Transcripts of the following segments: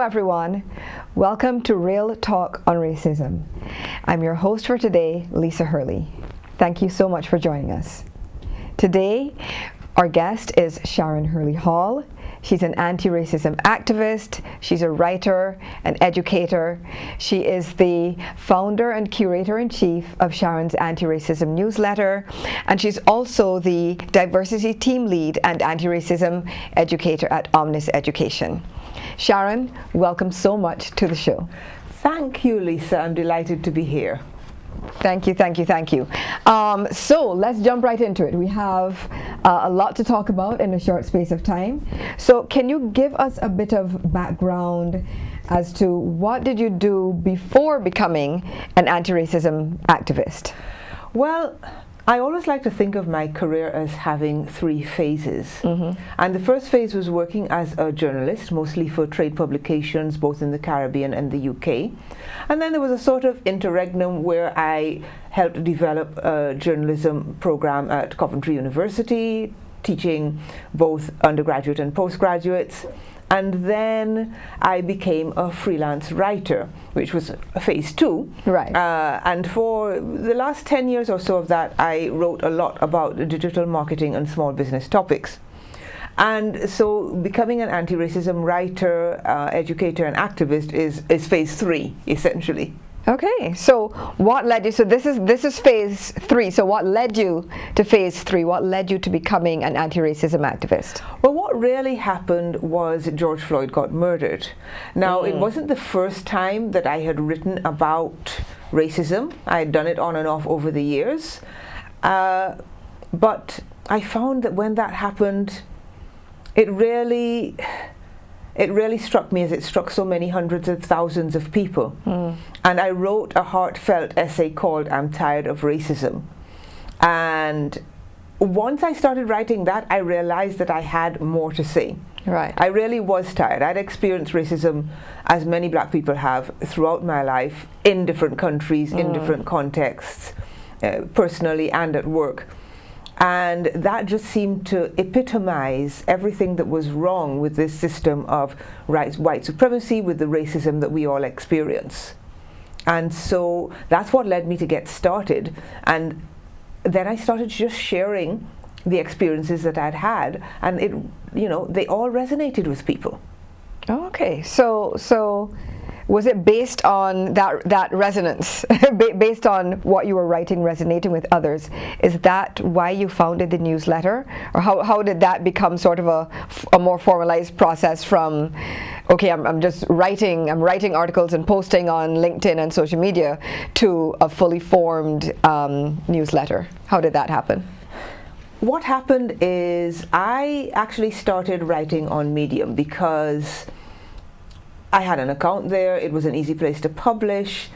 everyone. Welcome to Real Talk on Racism. I'm your host for today, Lisa Hurley. Thank you so much for joining us. Today, our guest is Sharon Hurley Hall. She's an anti-racism activist, she's a writer, an educator. She is the founder and curator-in-chief of Sharon's anti-racism newsletter, and she's also the diversity team lead and anti-racism educator at Omnis Education. Sharon, welcome so much to the show. Thank you, Lisa. I'm delighted to be here. Thank you. So let's jump right into it. We have a lot to talk about in a short space of time. So can you give us a bit of background as to what did you do before becoming an anti-racism activist? Well, I always like to think of my career as having three phases. Mm-hmm. And the first phase was working as a journalist, mostly for trade publications, both in the Caribbean and the UK. And then there was a sort of interregnum where I helped develop a journalism program at Coventry University, teaching both undergraduate and postgraduates. And then I became a freelance writer, which was phase two. Right. And for the last 10 years or so of that, I wrote a lot about digital marketing and small business topics. And so becoming an anti-racism writer, educator, and activist is phase three, essentially. Okay, so what led you, so this is phase three, so what led you to phase three? What led you to becoming an anti-racism activist? Well, what really happened was George Floyd got murdered. Now, it wasn't the first time that I had written about racism. I had done it on and off over the years. But I found that when that happened, it really struck me as it struck so many hundreds of thousands of people. And I wrote a heartfelt essay called I'm Tired of Racism. And once I started writing that, I realized that I had more to say. Right. I really was tired. I'd experienced racism, as many black people have, throughout my life, in different countries, in different contexts, personally and at work. And that just seemed to epitomize everything that was wrong with this system of white supremacy, with the racism that we all experience. And so that's what led me to get started. And then I started just sharing the experiences that I'd had, and they all resonated with people. Okay, so was it based on that resonance, based on what you were writing resonating with others? Is that why you founded the newsletter? Or how did that become sort of a more formalized process from, okay, I'm writing articles and posting on LinkedIn and social media, to a fully formed newsletter? How did that happen? What happened is I actually started writing on Medium because I had an account there. It was an easy place to publish.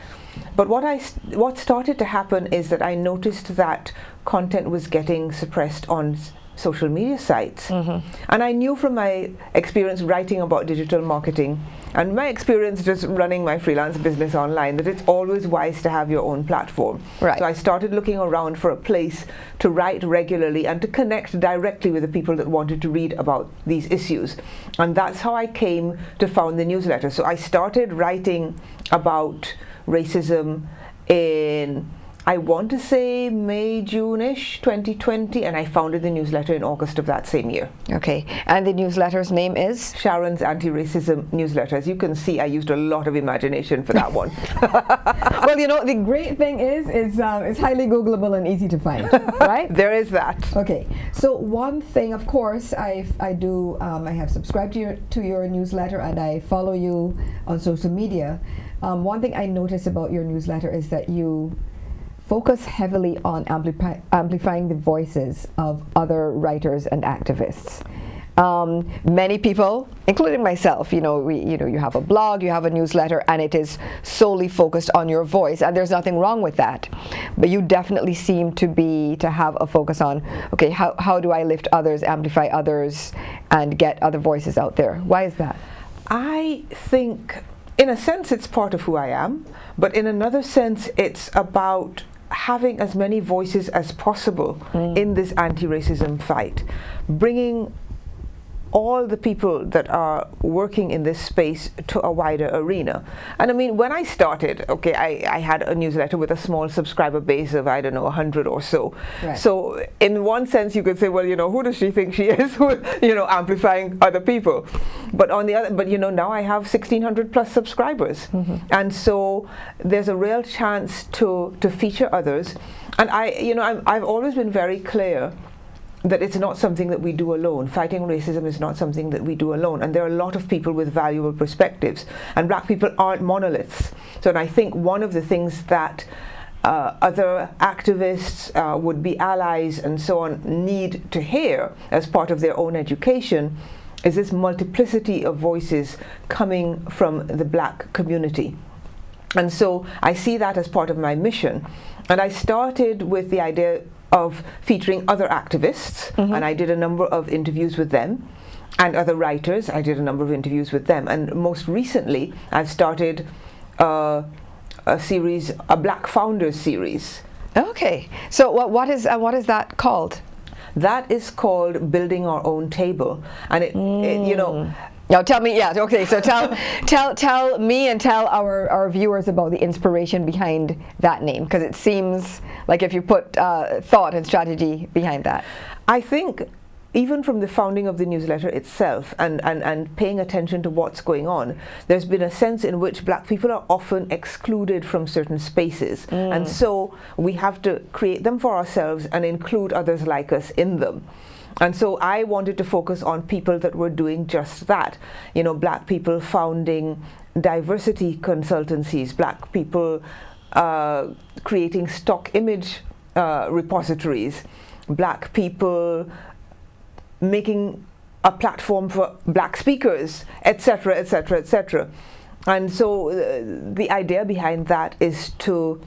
But what started to happen is that I noticed that content was getting suppressed on social media sites. And I knew from my experience writing about digital marketing and my experience just running my freelance business online that it's always wise to have your own platform. Right. So I started looking around for a place to write regularly and to connect directly with the people that wanted to read about these issues. And that's how I came to found the newsletter. So I started writing about racism in, I want to say, May, June-ish, 2020, and I founded the newsletter in August of that same year. Okay, and the newsletter's name is? Sharon's Anti-Racism Newsletter. As you can see, I used a lot of imagination for that one. Well, the great thing is it's highly Googleable and easy to find, right? There is that. Okay, so one thing, of course, I have subscribed to your newsletter and I follow you on social media. One thing I notice about your newsletter is that you focus heavily on amplifying the voices of other writers and activists. Many people, including myself, you have a blog, you have a newsletter, and it is solely focused on your voice, and there's nothing wrong with that. But you definitely seem to have a focus on, okay, how do I lift others, amplify others, and get other voices out there? Why is that? I think, in a sense, it's part of who I am, but in another sense, it's about having as many voices as possible in this anti-racism fight, bringing all the people that are working in this space to a wider arena. And I mean, when I started, okay, I had a newsletter with a small subscriber base of, I don't know, 100 or so. Right. So in one sense, you could say, well, who does she think she is, amplifying other people? But on the other, now I have 1,600 plus subscribers. And so there's a real chance to feature others. And I've always been very clear that it's not something that we do alone. Fighting racism is not something that we do alone. And there are a lot of people with valuable perspectives. And black people aren't monoliths. So and I think one of the things that other activists, would-be allies, and so on need to hear as part of their own education is this multiplicity of voices coming from the black community. And so I see that as part of my mission. And I started with the idea of featuring other activists, and I did a number of interviews with them, and other writers. I did a number of interviews with them, and most recently I've started a series, a Black Founders series. Okay, so what is that called? That is called Building Our Own Table, and it Now tell me, okay, so tell me and tell our viewers about the inspiration behind that name, because it seems like if you put thought and strategy behind that. I think even from the founding of the newsletter itself and paying attention to what's going on, there's been a sense in which black people are often excluded from certain spaces. And so we have to create them for ourselves and include others like us in them. And so I wanted to focus on people that were doing just that. Black people founding diversity consultancies, black people creating stock image repositories, black people making a platform for black speakers, etc., etc., etc. And so the idea behind that is to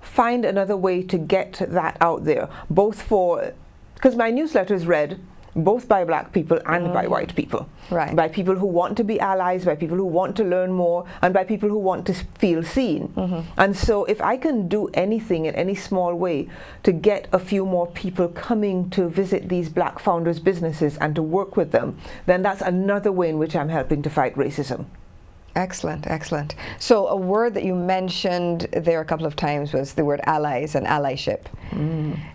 find another way to get that out there, because my newsletter is read both by black people and by white people. Right. By people who want to be allies, by people who want to learn more, and by people who want to feel seen. And so if I can do anything in any small way to get a few more people coming to visit these black founders' businesses and to work with them, then that's another way in which I'm helping to fight racism. Excellent, excellent. So a word that you mentioned there a couple of times was the word allies and allyship.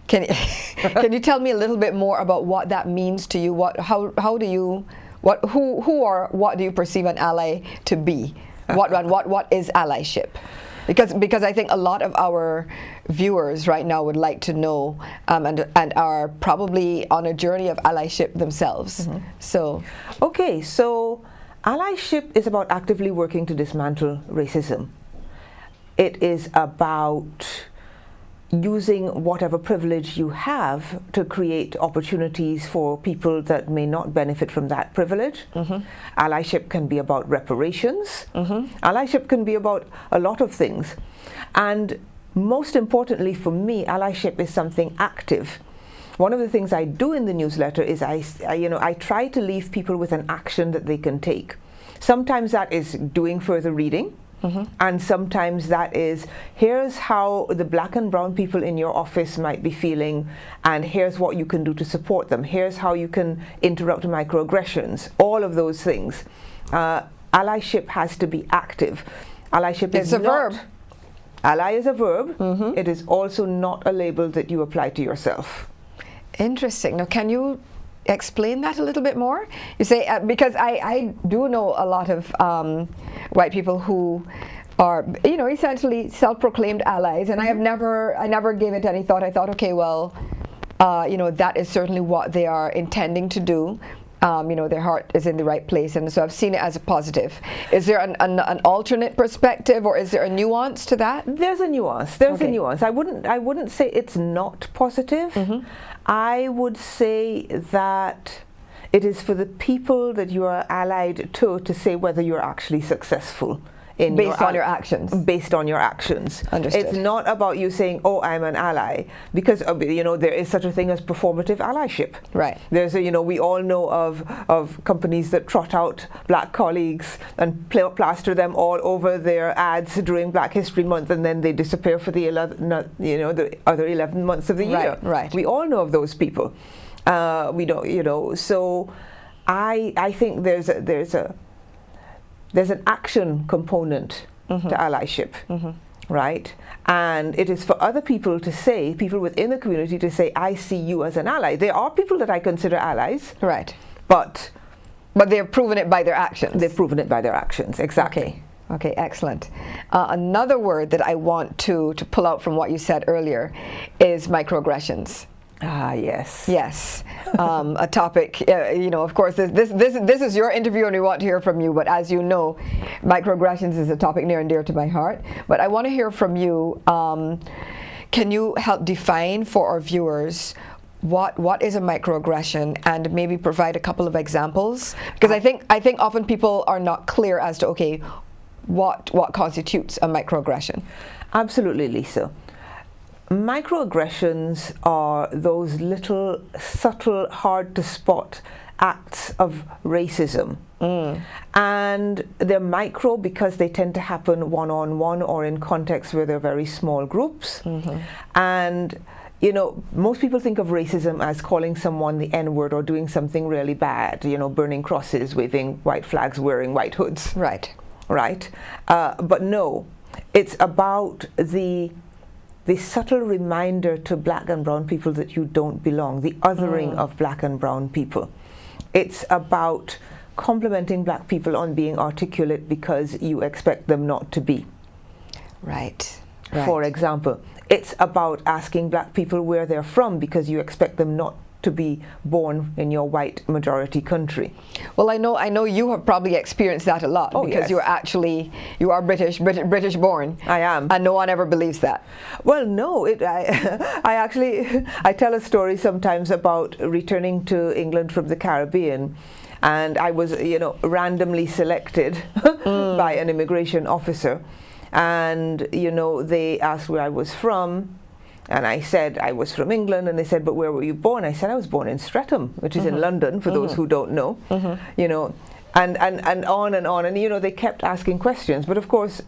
Can you tell me a little bit more about what that means to you? Who do you perceive an ally to be? What is allyship? Because I think a lot of our viewers right now would like to know and are probably on a journey of allyship themselves. So allyship is about actively working to dismantle racism. It is about using whatever privilege you have to create opportunities for people that may not benefit from that privilege. Allyship can be about reparations. Allyship can be about a lot of things. And most importantly for me, allyship is something active. One of the things I do in the newsletter is I try to leave people with an action that they can take. Sometimes that is doing further reading, and sometimes that is, here's how the black and brown people in your office might be feeling, and here's what you can do to support them. Here's how you can interrupt microaggressions, all of those things. Allyship has to be active. Allyship is a verb. Ally is a verb. It is also not a label that you apply to yourself. Interesting. Now, can you explain that a little bit more? You say, because I do know a lot of white people who are, essentially self-proclaimed allies, and I never gave it any thought. I thought, okay, well, that is certainly what they are intending to do. Their heart is in the right place, and so I've seen it as a positive. Is there an alternate perspective, or is there a nuance to that? There's a nuance. There's a nuance. I wouldn't say it's not positive. I would say that it is for the people that you are allied to say whether you're actually successful. Based on your actions. Based on your actions. Understood. It's not about you saying, oh, I'm an ally, because there is such a thing as performative allyship. Right. There's we all know of companies that trot out black colleagues and plaster them all over their ads during Black History Month, and then they disappear for the other 11 months of the year. Right. We all know of those people. We don't, so I think there's an action component to allyship, right? And it is for other people to say, people within the community to say, I see you as an ally. There are people that I consider allies. Right. But they've proven it by their actions. They've proven it by their actions, exactly. Okay, excellent. Another word that I want to pull out from what you said earlier is microaggressions. Ah, yes. Yes, a topic, of course, this is your interview and we want to hear from you, but as you know, microaggressions is a topic near and dear to my heart. But I want to hear from you. Can you help define for our viewers what is a microaggression, and maybe provide a couple of examples? Because I think often people are not clear as to, okay, what constitutes a microaggression. Absolutely, Lisa. Microaggressions are those little subtle, hard to spot acts of racism. And they're micro because they tend to happen one-on-one or in contexts where they're very small groups. And most people think of racism as calling someone the N-word or doing something really bad, burning crosses, waving white flags, wearing white hoods. Right. But no, it's about the subtle reminder to black and brown people that you don't belong, the othering of black and brown people. It's about complimenting black people on being articulate because you expect them not to be. Right. For example, it's about asking black people where they're from because you expect them not to be born in your white majority country. Well, I know you have probably experienced that a lot, because yes. you are British born. I am. And no one ever believes that. Well, no, I tell a story sometimes about returning to England from the Caribbean, and I was, randomly selected by an immigration officer, and, they asked where I was from. And I said I was from England, and they said, but where were you born? I said I was born in Streatham, which is in London, for those who don't know. And on and on. And, they kept asking questions. But of course,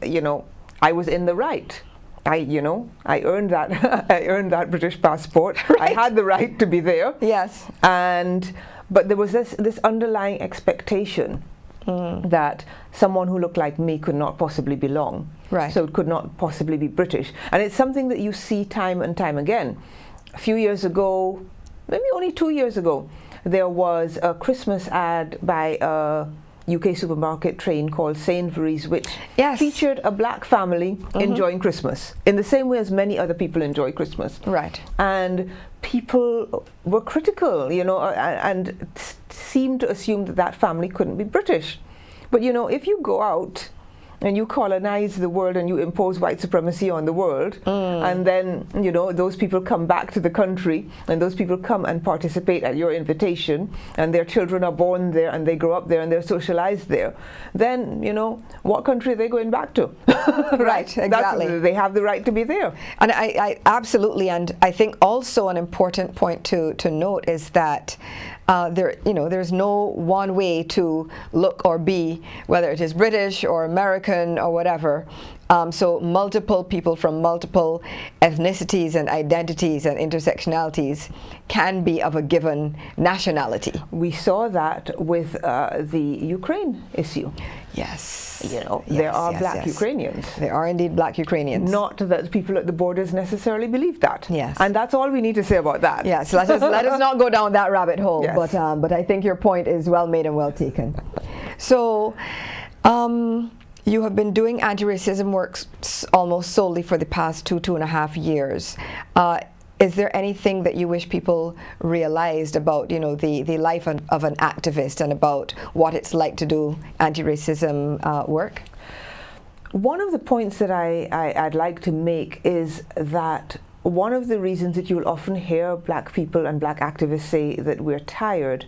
I was in the right. I earned that. I earned that British passport. Right. I had the right to be there. Yes. But there was this underlying expectation that someone who looked like me could not possibly belong. Right. So it could not possibly be British. And it's something that you see time and time again. A few years ago, maybe only 2 years ago, there was a Christmas ad by a UK supermarket chain called Sainsbury's, which featured a black family enjoying Christmas in the same way as many other people enjoy Christmas. Right. And people were critical, and seemed to assume that family couldn't be British. But, if you go out and you colonize the world and you impose white supremacy on the world, and then, those people come back to the country, and those people come and participate at your invitation, and their children are born there, and they grow up there, and they're socialized there, then, what country are they going back to? Right, exactly. They have the right to be there. And I absolutely, and I think also an important point to note is that there's no one way to look or be, whether it is British or American or whatever. So multiple people from multiple ethnicities and identities and intersectionalities can be of a given nationality. We saw that with the Ukraine issue. Yes. There are black Ukrainians. There are indeed black Ukrainians. Not that people at the borders necessarily believe that. Yes. And that's all we need to say about that. Yes, let us not go down that rabbit hole. Yes. But I think your point is well made and well taken. So, you have been doing anti-racism work almost solely for the past 2.5 years. Is there anything that you wish people realized about, the life of an activist and about what it's like to do anti-racism work? One of the points that I'd like to make is that one of the reasons that you'll often hear black people and black activists say that we're tired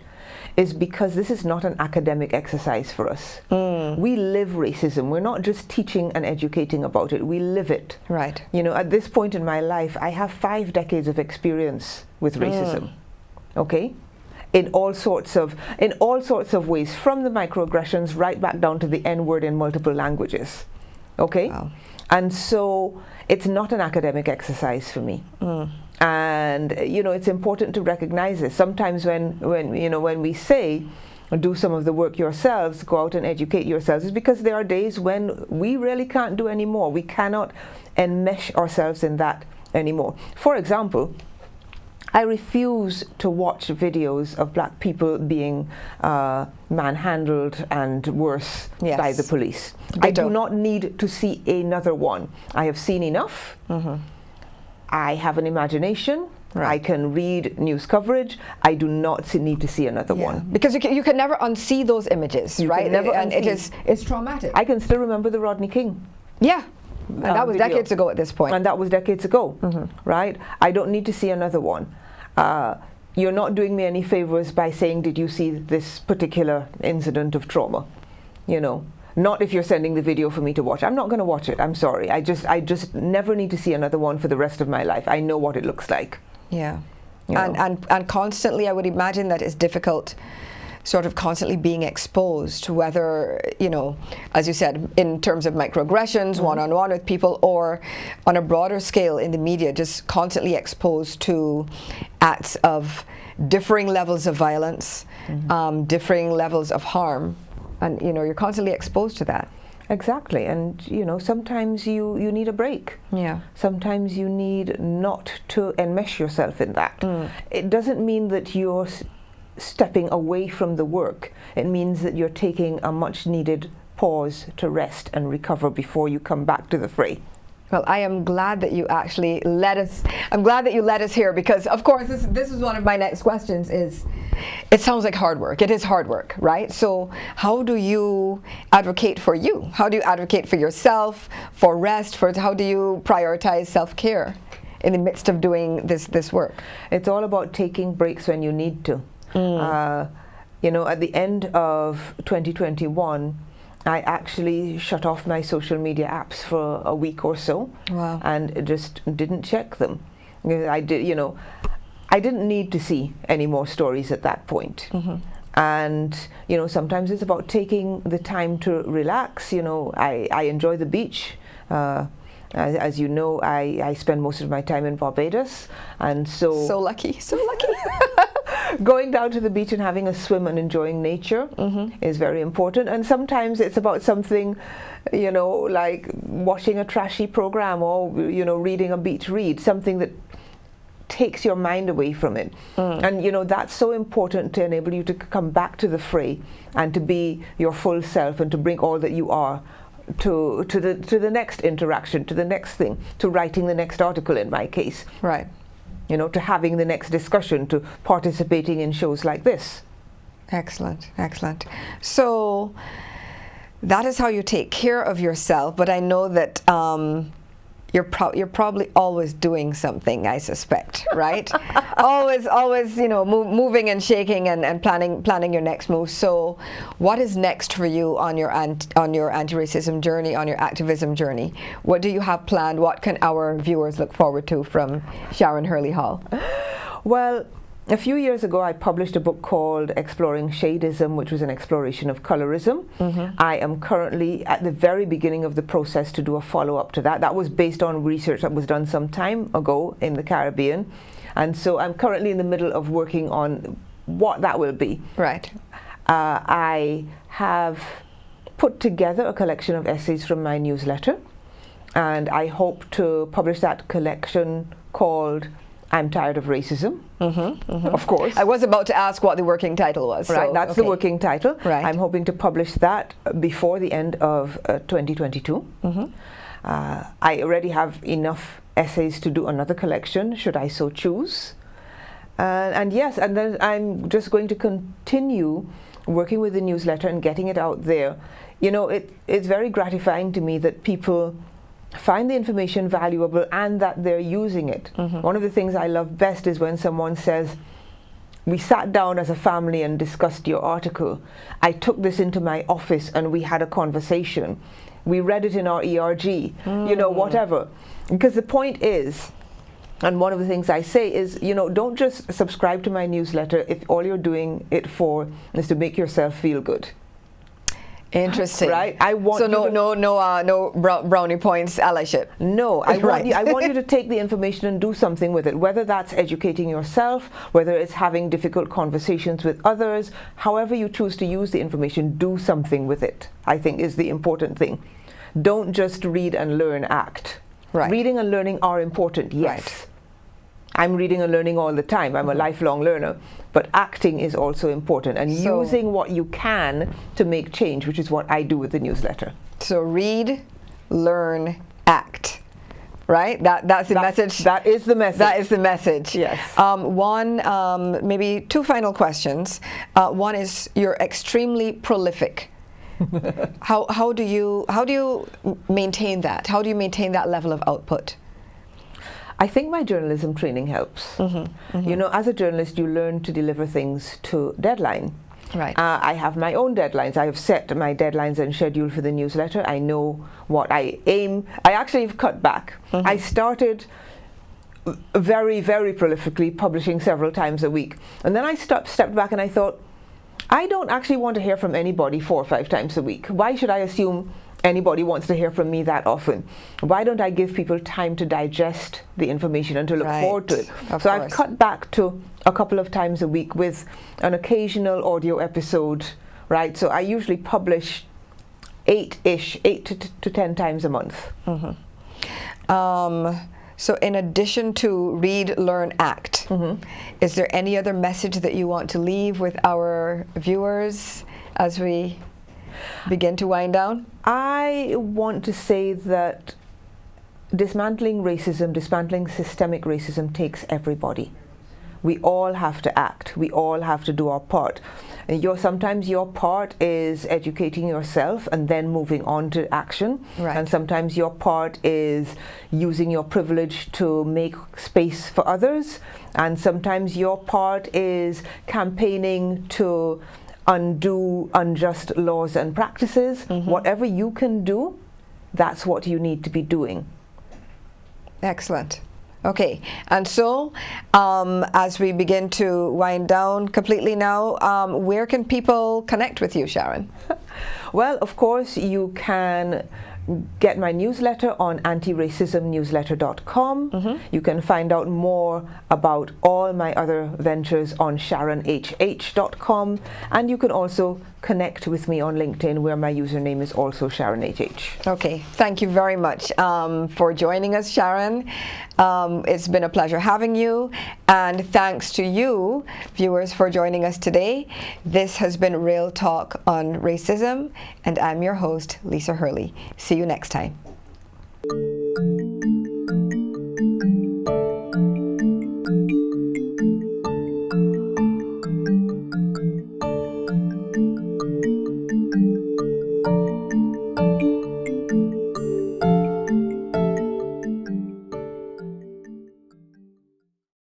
is because this is not an academic exercise for us. We live racism. We're not just teaching and educating about it. We live it. Right. At this point in my life, I have 5 decades of experience with racism. Okay? In all sorts of ways, from the microaggressions right back down to the N-word in multiple languages. Okay? Wow. And so it's not an academic exercise for me. And it's important to recognize this. Sometimes when we say do some of the work yourselves, go out and educate yourselves, is because there are days when we really can't do any more. We cannot enmesh ourselves in that anymore. For example, I refuse to watch videos of black people being manhandled and worse by the police. I do not need to see another one. I have seen enough. I have an imagination. I can read news coverage. I do not need to see another one. Because you can never unsee those images, right? And it's traumatic. I can still remember the Rodney King. Yeah. And that was decades ago at this point. And that was decades ago, right? I don't need to see another one. You're not doing me any favors by saying, did you see this particular incident of trauma? You know, not if you're sending the video for me to watch. I'm not going to watch it. I'm sorry. I just never need to see another one for the rest of my life. I know what it looks like. Yeah. And constantly, I would imagine that it's difficult, sort of constantly being exposed to whether, you know, as you said, in terms of microaggressions, one-on-one with people, or on a broader scale in the media, just constantly exposed to acts of differing levels of violence, differing levels of harm. And, you know, you're constantly exposed to that. Exactly. And, you know, sometimes you need a break. Yeah. Sometimes you need not to enmesh yourself in that. It doesn't mean that you're stepping away from the work. It means that you're taking a much needed pause to rest and recover before you come back to the fray. Well, I am glad that you actually let us here, because of course this is one of my next questions. Is it sounds like hard work. It is hard work, right? So how do you advocate for you? How do you advocate for yourself, for rest, how do you prioritize self-care in the midst of doing this work? It's all about taking breaks when you need to. You know, at the end of 2021, I actually shut off my social media apps for a week or so. Wow. And just didn't check them. I didn't need to see any more stories at that point. And, you know, sometimes it's about taking the time to relax. You know, I enjoy the beach. As you know, I spend most of my time in Barbados, and so lucky. Going down to the beach and having a swim and enjoying nature is very important. And sometimes it's about something, you know, like watching a trashy program, or, you know, reading a beach read, something that takes your mind away from it. And, you know, that's so important to enable you to come back to the fray and to be your full self and to bring all that you are to the next interaction, to the next thing, to writing the next article in my case. Right. You know, to having the next discussion, to participating in shows like this. Excellent, excellent. So that is how you take care of yourself, but I know that you're probably always doing something, I suspect, right? always, you know, moving and shaking and planning your next move. So what is next for you on your anti-racism journey, on your activism journey? What do you have planned? What can our viewers look forward to from Sharon Hurley Hall? Well, a few years ago, I published a book called Exploring Shadeism, which was an exploration of colorism. I am currently at the very beginning of the process to do a follow-up to that. That was based on research that was done some time ago in the Caribbean. And so I'm currently in the middle of working on what that will be. Right. I have put together a collection of essays from my newsletter, and I hope to publish that collection called I'm Tired of Racism, of course. I was about to ask what the working title was. Right, so, that's the working title. Right. I'm hoping to publish that before the end of 2022. I already have enough essays to do another collection, should I so choose. And yes, and then I'm just going to continue working with the newsletter and getting it out there. You know, it's very gratifying to me that people find the information valuable and that they're using it. One of the things I love best is when someone says, we sat down as a family and discussed your article. I took this into my office and we had a conversation. We read it in our ERG, you know, whatever. Because the point is, and one of the things I say is, you know, don't just subscribe to my newsletter if all you're doing it for is to make yourself feel good. Interesting. Right? I want so you no brownie points allyship. No, I want Right. I want you to take the information and do something with it, whether that's educating yourself, whether it's having difficult conversations with others, however you choose to use the information, do something with it, I think is the important thing. Don't just read and learn, act. Right. Reading and learning are important, yes. Right. I'm reading and learning all the time. I'm a lifelong learner. But acting is also important, and using what you can to make change, which is what I do with the newsletter. So read, learn, act. Right? That's the message. That is the message. That is the message. Yes. Maybe two final questions. One is, you're extremely prolific. How do you maintain that? How do you maintain that level of output? I think my journalism training helps. You know, as a journalist, you learn to deliver things to deadline. Right. I have my own deadlines. I have set my deadlines and schedule for the newsletter. I know what I aim. I actually have cut back. I started very, very prolifically publishing several times a week. And then I stepped back and I thought, I don't actually want to hear from anybody 4 or 5 times a week. Why should I assume anybody wants to hear from me that often? Why don't I give people time to digest the information and to look forward to it? So I've cut back to a couple of times a week with an occasional audio episode, right? So I usually publish 8 to 10 times a month. So in addition to read, learn, act, is there any other message that you want to leave with our viewers as we begin to wind down? I want to say that dismantling racism, dismantling systemic racism takes everybody. We all have to act. We all have to do our part. And sometimes your part is educating yourself and then moving on to action. Right. And sometimes your part is using your privilege to make space for others. And sometimes your part is campaigning to undo unjust laws and practices. Whatever you can do, that's what you need to be doing. Excellent. Okay, and so as we begin to wind down completely now, where can people connect with you, Sharon? Well, of course, you can get my newsletter on antiracismnewsletter.com. You can find out more about all my other ventures on sharonhh.com, and you can also connect with me on LinkedIn, where my username is also SharonHH. Okay, thank you very much for joining us, Sharon. It's been a pleasure having you, and thanks to you, viewers, for joining us today. This has been Real Talk on Racism, and I'm your host, Lisa Hurley. See you next time.